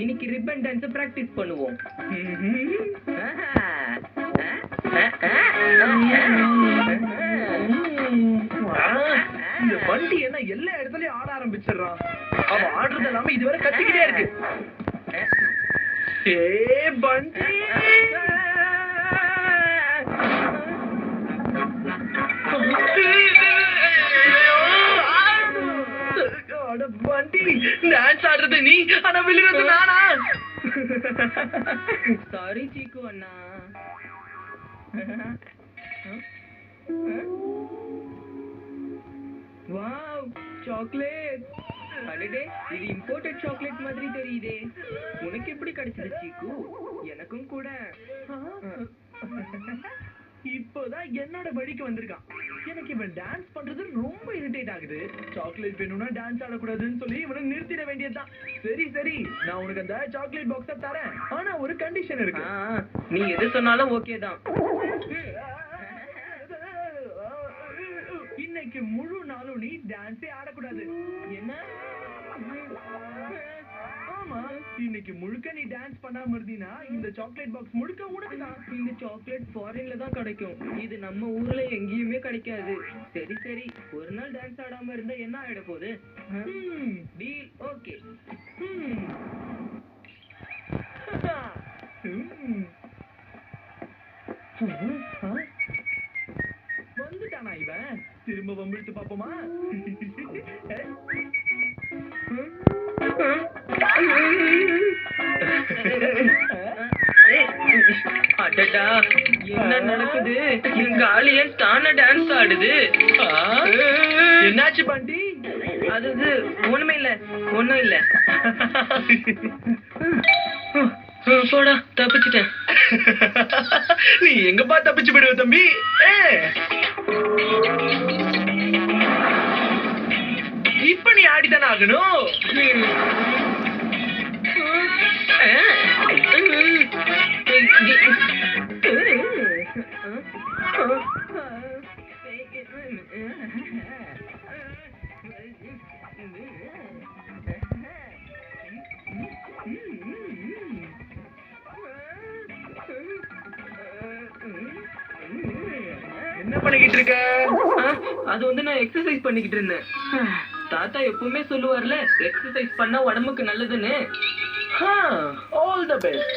இன்னைக்கு ribbon dance practice பண்ணுவோம். இந்த வண்டி என்ன எல்லா இடத்துலயும் ஆட ஆரம்பிச்சிடறான். அவன் ஆடுறது எல்லாமே இதுவரை கத்திக்கிட்டே இருக்கு. ஏ பண்டி வண்டி டான்ஸ் ஆடுறது நீ, ஆனா விழுறது நானா? சாரி சீக்கு அண்ணா. Wow, chocolate. அடடே, இது இம்போர்ட்டட் சாக்லேட் மாதிரி தெரியுதே. உனக்கு எப்படி கிடைச்சது சீக்கு? எனக்கும் கூட. இப்போதான் என்னோட வழிக்கு வந்திருக்கான். எனக்கு இவன் டான்ஸ் பண்றது ரொம்ப இரிட்டேட் ஆகுது. சாக்லேட் வேணும்னா டான்ஸ் ஆடக்கூடாதுன்னு சொல்லி இவனை நிறுத்திட வேண்டியதுதான். சரி சரி, நான் உனக்கு அந்த சாக்லேட் பாக்ஸ தரேன். ஆனா ஒரு கண்டிஷன் இருக்கு. நீ எது சொன்னாலும் ஓகே தான். இன்னைக்கு முழு நாளும் நீ டான்ஸே ஆடக்கூடாது. என்ன? ஆமா, இன்னைக்கு முழுக்க நீ டான்ஸ் பண்ணாம இருந்தீனா இந்த சாக்லேட் பாக்ஸ் முழுக்க உனக்கு தான். இந்த சாக்லேட் ஃபாரின்ல தான் கிடைக்கும். இது நம்ம ஊர்ல எங்கேயுமே கிடைக்காது. சரி சரி, ஒரு நாள் டான்ஸ் ஆடாம இருந்தா என்ன ஆயிட போகுது? Deal okay. வந்துட்டானா இவன்? திரும்ப வம்பிழுத்து பாப்போமா? அடடா, என்ன நடக்குது? எங்க ஆலியன் தானே டான்ஸ் ஆடுது. என்னாச்சு பண்டி? அது ஒண்ணுமே இல்ல, ஒண்ணும் இல்ல. போடா, தப்பிச்சிட்டேன். நீ எங்கப்பா தப்பிச்சு போயிடுவ தம்பி? இப்ப நீ ஆடித்தானே ஆகணும். என்ன பண்ணிக்கிட்டு இருக்க? அது நான் எக்ஸசைஸ் பண்ணிக்கிட்டு இருந்தேன். தாத்தா எப்பவுமே சொல்லுவார்ல, எக்ஸசைஸ் பண்ணா உடம்புக்கு நல்லதுன்னு. All the best.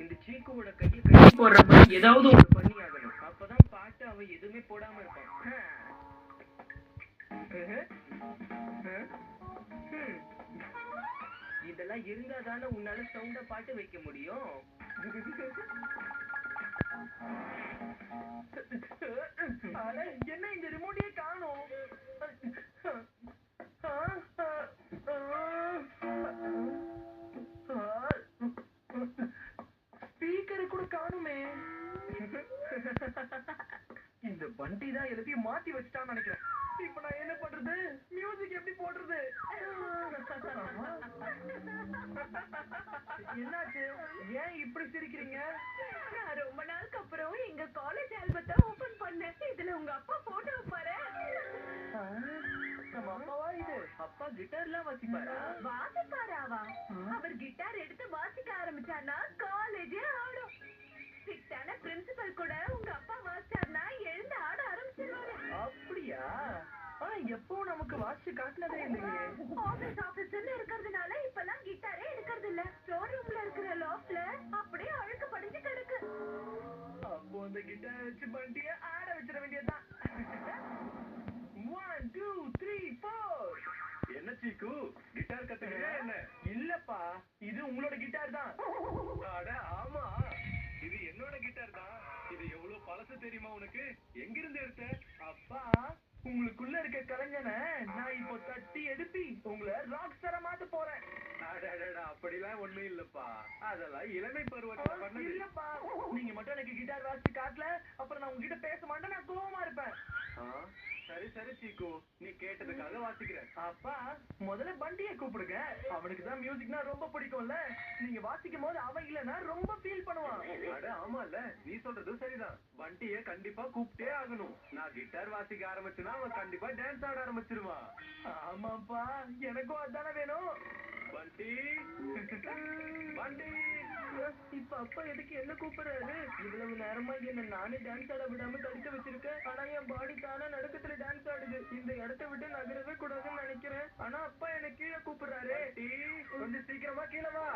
இந்த சீக்குவோட கையை கட்டி போடுற மாதிரி ஏதாவது ஒண்ணு பண்ணி ஆகணும். அப்பதான் பாட்டு அவ எதுவுமே போடாம இருப்பான். இதெல்லாம் இருந்தா தானே உன்னால சவுண்ட பாட்டு வைக்க முடியும். என்ன இந்த ரிமோட்டே காணோம்? ஸ்பீக்கரை கூட காணுமே. இந்த வண்டி தான் எல்லாத்தையும் மாத்தி வச்சுட்டான்னு நினைக்கிறேன். இப்ப நான் என்ன பண்றது? மியூசிக் எப்படி போடுறது? என்னாச்சு? ஏன் இப்படி சிரிக்கிறீங்க? நான் ரொம்ப நாளுக்கு அப்புறம் எங்க காலேஜ் ஆல்பத்தை ஓபன் பண்ணேன். இதுல உங்க அப்பா போட்டோ பாரு. நம்ம அப்பாவா இது? அப்பா கிட்டார்லாம் வாசிப்பாரா? வாசிப்பாராவா? அவர் கிட்டார் எடுத்து வாசிக்க ஆரம்பிச்சானா காலேஜே ஆடும். ஸ்ட்ரிக்டான பிரின்சிபல் கூட உங்க அப்பா வாசிச்சார்னா எழுந்து ஆட ஆரம்பிச்சிருவாரு. அப்படியா? எப்போ நமக்கு வாசிச்சு காட்டினதே இல்லையே. ஆபீஸ்ல இருக்கிறதுனால இப்பெல்லாம் கிட்டாரே எடுக்கிறது இல்ல. ஸ்டோர் ரூம்ல இருக்கிற லாஃப்ட்ல அப்படியே அழுக்கு படிஞ்சு கிடக்கு. அப்போ அந்த கிட்டார் வச்சு வண்டிய ஆட வச்சிட வேண்டியதுதான். 1 2 3 4. என்ன சீக்கு, கிட்டார் கத்துக்கிறியா என்ன? இல்லப்பா, இது உங்களோட கிட்டார் தான். அட ஆமா, இது என்னோட கிட்டார் தான். இது எவ்வளவு பழசு தெரியுமா உனக்கு? எங்க இருந்து எடுத்த? அப்பா, உங்களுக்குள்ள இருக்க கலைஞனை நான் இப்போ தட்டி எடுப்பி உங்களை ராக் ஸ்டாரா மாத்த போறேன். அப்படிலாம் ஒண்ணும் இல்லப்பா, அதெல்லாம் இளமை பருவத்துல பண்ணது. இல்லப்பா, நீங்க மட்டும் எனக்கு கிட்டார் வாசிச்சு காட்டல, அப்புறம் நான் உங்ககிட்ட பேச மாட்டேன். நான் கோவமா இருப்பேன். சரி சரி சீக்கு, நீ கேட்டதுக்காக வாசிக்கிறேன். அப்பா முதல்ல பண்டிய கூப்பிடுங்க. அவனுக்கு தான் மியூசிக்னா ரொம்ப பிடிக்கும்ல. நீங்க வாசிக்கும் போது அவன் இல்லனா ரொம்ப ஃபீல் பண்ணுவான். அட ஆமால, நீ சொல்றது சரிதான். பண்டிய கண்டிப்பா கூப்பிட்டே ஆகணும். நான் கிட்டார் வாசிக்க ஆரம்பிச்சேன்னா அவன் கண்டிப்பா டான்ஸ் ஆட ஆரம்பிச்சிருவான். ஆமாப்பா, எனக்கும் அதானே வேணும். பண்டி பண்டி. இப்ப அப்பா எதுக்கு என்ன கூப்பிடுறாரு? இவ்வளவு நேரமா என்ன நானே டான்ஸ் ஆட விடாம தடுக்க வச்சிருக்கேன். ஆனா என் பாடி தானா நடுக்கத்துல டான்ஸ் ஆடுது. இந்த இடத்தை விட்டு நகரவே கூடாதுன்னு நினைக்கிறேன். ஆனா அப்பா என்ன கீழே கூப்பிடுறாரு. பண்டி, கொஞ்சம் சீக்கிரமா கீழே வா.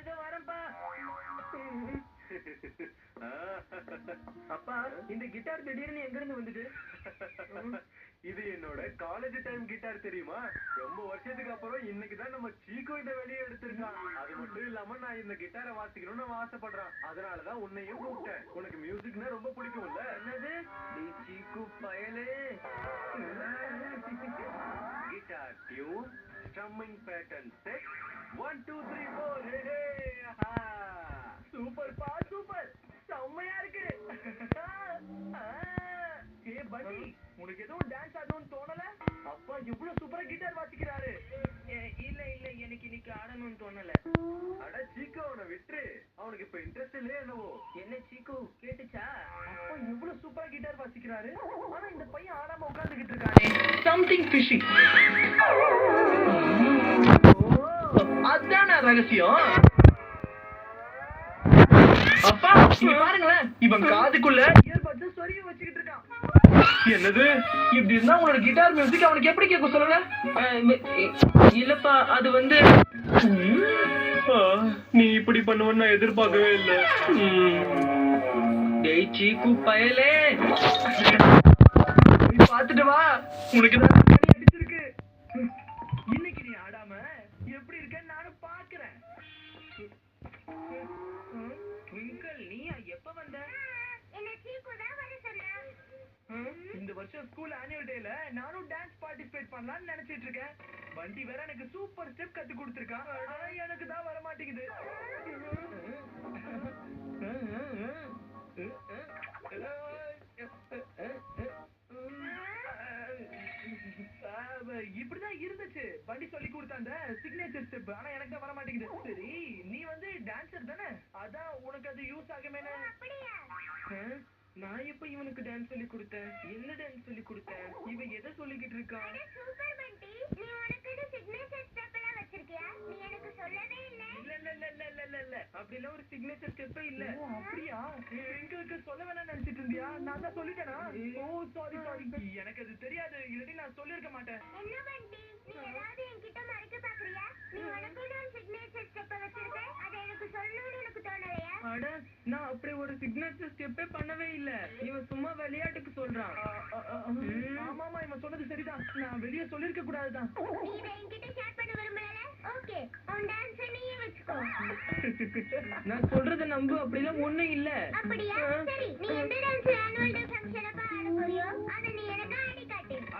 இதோ வரேன்ப்பா. அப்பா, இந்த கிட்டார் திடீர்னு எங்க இருந்து வந்தது? இது என்னோட காலேஜ் டைம் கிட்டார் தெரியுமா? ரொம்ப வருஷத்துக்கு அப்புறம் இன்னைக்குதான் நம்ம சீக்கு இதை வெளியே எடுத்திருக்கான். அது மட்டும் இல்லாம நான் இந்த கிட்டாரை வாசிக்கணும்னு நான் ஆசைப்படுறேன். அதனாலதான் உன்னையும் கூப்பிட்டேன். உனக்கு மியூசிக்னா ரொம்ப பிடிக்கும்ல? என்னது? டேய் சீக்கு பயலே. Guitar tune, strumming pattern set, 1 2 3 4. சூப்பர்ப்பா சூப்பர், செம்மையா இருக்கு. ஏ பண்டி, உனக்கு எதுவும் டான்ஸ் ஆடணும்னு தோணல? அப்பா எவ்வளவு சூப்பரா கிட்டார் வாசிக்கிறாரு. இல்ல இல்ல, எனக்கு இன்னைக்கு ஆடணும்னு தோணல. அட சீக்கு, அவனை விட்டுரு. அவனுக்கு இப்ப இன்ட்ரெஸ்ட் இல்லையே என்னவோ. என்ன சீக்கு, கேட்டுச்சா? அப்பா எவ்வளவு சூப்பரா கிட்டார் வாசிக்கிறாரு. ஆனா இந்த பையன் ஆடாம உட்கார்ந்துகிட்டு இருக்கானே. Something fishy. அதான ரகசியம். அப்பா இங்க பாருங்களேன், இவன் காதுக்குள்ள இயர்பட்ஸ் சொருகி வச்சுக்கிட்டு இருக்கான். என்னது? இப்படி இருந்தா உங்களோட கிட்டார் மியூசிக் அவனுக்கு எப்படி கேட்கும் சொல்லுங்க? இல்லப்பா, அது வந்து நீ இப்படி பண்ணுவன்னு நான் எதிர்பார்க்கவே இல்லை. டேய் சீக்கு பயலே. நீ பாத்துட்டு வா, உனக்கு தான் தண்ணி அடிச்சிருக்கு. இன்னைக்கு நீ ஆடாம எப்படி இருக்கன்னு நானும் பாக்குறேன். ட்விங்கிள், நீயா எப்ப வந்த? இந்த வருஷம் ஸ்கூல் ஆனுவல் டேல நானும் டான்ஸ் பார்ட்டிசிபேட் பண்ணலாம்னு நினைச்சிட்டு இருக்கேன். வண்டி வேற எனக்கு சூப்பர் ஸ்டெப் கத்து கொடுத்திருக்கான். ஆனா எனக்கு தான் வர மாட்டேங்குது. இப்படிதான் இருந்துச்சு வண்டி சொல்லி கொடுத்த அந்த சிக்னேச்சர் ஸ்டெப். ஆனா எனக்கு தான் வர மாட்டேங்குது. சரி, நீ வந்து டான்சர் தானே, அதான் உனக்கு அது யூஸ் ஆகுமேனு. நான் எப்ப இவனுக்கு டான்ஸ் சொல்லி கொடுத்தேன்? என்ன டான்ஸ் சொல்லி கொடுத்தேன்? இவன் எதை சொல்லிக்கிட்டு இருக்கான்? இல்ல அப்படிலாம் ஒரு சிக்னேச்சர் ஸ்டெப்பே இல்ல. ஓ, அப்படியா? எங்களுக்கு சொல்ல வேணாம்னு நினைச்சிட்டு இருந்தியா? நான் தான் சொல்லிட்டேனா? ஓ சாரி சாரி, எனக்கு அது தெரியாது. இல்லாட்டி நான் சொல்லிருக்க மாட்டேன். அட, நான் அப்படி ஒரு சிக்னேச்சர் ஸ்டெப்பே பண்ணவே இல்ல. இவன் சும்மா விளையாட்டுக்கு சொல்றான். ஆமாமா, இவன் சொன்னது சரிதான். நான் வெளியே சொல்லிருக்க கூடாதுதான். நான் சொல்றத நம்பு, அப்படிலாம் ஒண்ணும் இல்ல.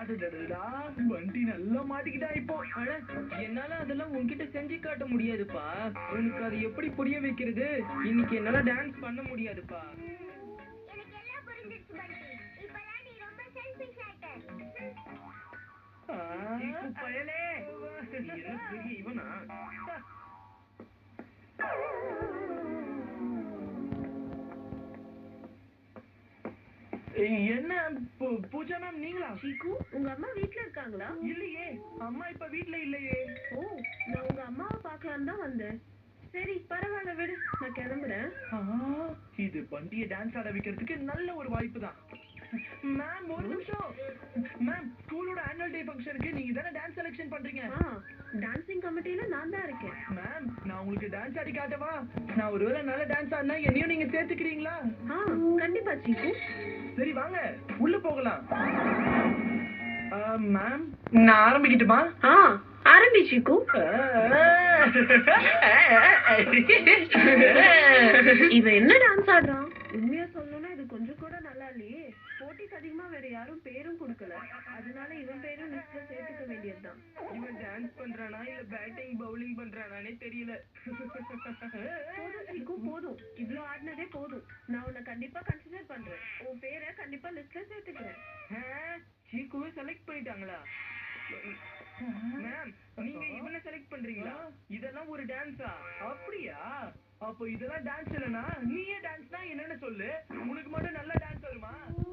அடடடடா, வண்டி நல்லா மாட்டிக்கிட்டா இப்போ. அட, என்னால அதெல்லாம் உன்கிட்ட செஞ்சு காட்ட முடியாதுப்பா. உனக்கு அது எப்படி புரிய வைக்கிறது? இன்னைக்கு என்னால டான்ஸ் பண்ண முடியாதுப்பா. சீக்கு பயலே, நீ என்ன பெரிய இவனா? என்ன பூஜா மேம், நீங்களா? சீக்கு, உங்க அம்மா வீட்ல இருக்காங்களா? இல்லையே, அம்மா இப்ப வீட்ல இல்லையே. ஓ, நான் உங்க அம்மாவை பார்க்கலான்னு தான் வந்தேன். சரி பரவாயில்ல, விடு, நான் கிளம்புறேன். இது வண்டியை டான்ஸ் ஆட வைக்கிறதுக்கு நல்ல ஒரு வாய்ப்பு தான். மேம் ஒரு நிமிஷம். மேம், ஸ்கூலோட ஆனுவல் டே ஃபங்க்ஷனுக்கு நீங்க தானே டான்ஸ் செலக்ஷன் பண்றீங்க? டான்சிங் கமிட்டில நான் தான் இருக்கேன். மேம், நான் உங்களுக்கு டான்ஸ் ஆடி காட்டவா? நான் ஒருவேளை நல்ல டான்ஸ் ஆடினா என்னையும் நீங்க சேர்த்துக்கிறீங்களா? கண்டிப்பா சீக்கு. சரி வாங்க, உள்ள போகலாம். மேம், நான் ஆரம்பிக்கட்டுமா? ஆரம்பி சீக்கு. இவன் என்ன டான்ஸ் ஆடுறான்? உண்மையா சொல்லணும்னா இது கொஞ்சம் கூட நல்லா இல்லையே. போட்டிக்கு அதிகமா வேற யாரும் பேரும் கொடுக்கல, அதனால இவன் பேரும் லிஸ்ட்ல சேர்த்துக்க வேண்டியதுதான். இவன் டான்ஸ் பண்றானா இல்ல பேட்டிங் பவுலிங் பண்றானானே தெரியல. போதும் சீக்கு, போதும். இவ்ளோ ஆடினதே போதும். நான் உன்னை கண்டிப்பா கன்சிடர் பண்றேன். உன் பேரை கண்டிப்பா லிஸ்ட்ல சேர்த்துக்கிறேன். சீக்குவே செலக்ட் பண்ணிட்டாங்களா? மேம், நீங்க இவனை செலக்ட் பண்றீங்களா? இதெல்லாம் ஒரு டான்ஸா? அப்படியா? அப்போ இதெல்லாம் டான்ஸ் இல்லனா நீயே டான்ஸ்னா என்னன்னு சொல்லு. உனக்கு மட்டும் நல்ல டான்ஸ் வருமா?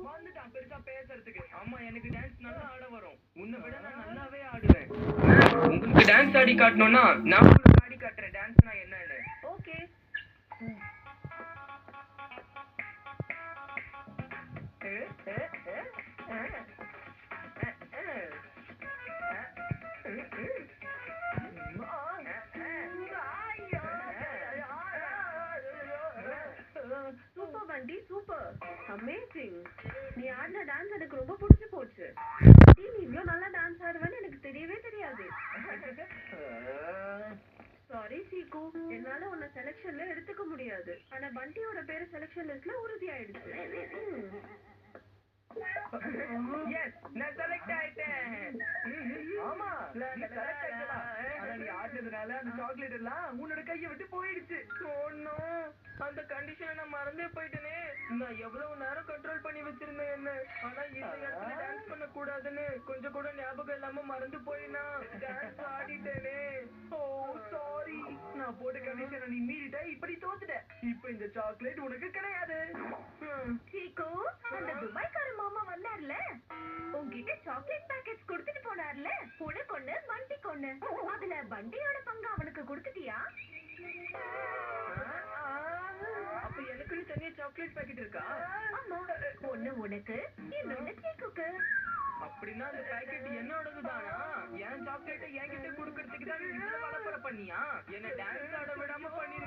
வந்துட்டான் பெருசா பேசுறதுக்கு. ஆமா, எனக்கு டான்ஸ் நல்லா ஆட வரும். உன்னை விட நான் நல்லாவே ஆடுவேன். மேம், உங்களுக்கு டான்ஸ் ஆடி காட்டணும்னா நான் உங்களுக்கு ஆடி காட்டுறேன் டான்ஸ்னா என்னன்னு. ஓகே. சூப்பர் பண்டி, சூப்பர், அமேசிங். நீ ஆடின டான்ஸ் எனக்கு ரொம்ப பிடிச்சு போச்சு. நீ இவ்ளோ நல்லா டான்ஸ் ஆடுவேன்னு எனக்கு தெரியவே தெரியாது. சாரி சீக்கு, என்னால உன்னை செலக்ஷன்ல எடுத்துக்க முடியாது. ஆனா பண்டியோட பேரு செலக்ஷன் லிஸ்ட்ல உறுதியாயிடுச்சு. எஸ், நான் செலக்ட் ஆயிட்டேன். ஆமா, நீ select ஆயிட்டடா. ஆனா நீ ஆடுனதுனால அந்த சாக்லேட் எல்லாம் உன்னோட கையை விட்டு போயிடுச்சு. ஓ, அந்த கண்டிஷனை நான் மறந்தே போயிட்டேனே. நான் எவ்வளவு நேரம் கண்ட்ரோல் பண்ணி வச்சிருந்தேன் என்ன. ஆனா இந்த இடத்துல டான்ஸ் பண்ண கூடாதுன்னு கொஞ்சம் கூட ஞாபகம் இல்லாம மறந்து போய் நான் டான்ஸ் ஆடிட்டேனே. ஓ சாரி, நான் போட்ட கண்டிஷனை நீ மீறிட்ட, இப்படி தோத்துட்ட. இப்போ இந்த சாக்லேட் உனக்கு கிடையாது. சீக்கு, அந்த துபாய்க்கார மாமா வந்தார்ல, உன்கிட்ட சாக்லேட் பாக்கெட்ஸ் கொடுத்துட்டு போனார்ல, உனக்கு ஒண்ணு பண்டிக்கு ஒண்ணு. அதுல பண்டியோட பங்கு அவனுக்கு கொடுத்துட்டியா? அப்ப எனக்குன்னு தனியா சாக்லேட் பாக்கெட் இருக்கா? ஆமா, ஒண்ணு உனக்கு, இன்னொன்னு சீக்குக்கு. அப்படின்னா அந்த பாக்கெட் என்னோடதுதானா? என் சாக்லேட்டை என்கிட்ட கொடுக்கறதுக்கு தான் நீ இவ்வளவு வளப்பற பண்ணியா? என்ன டான்ஸ் ஆட விடாம பண்ணி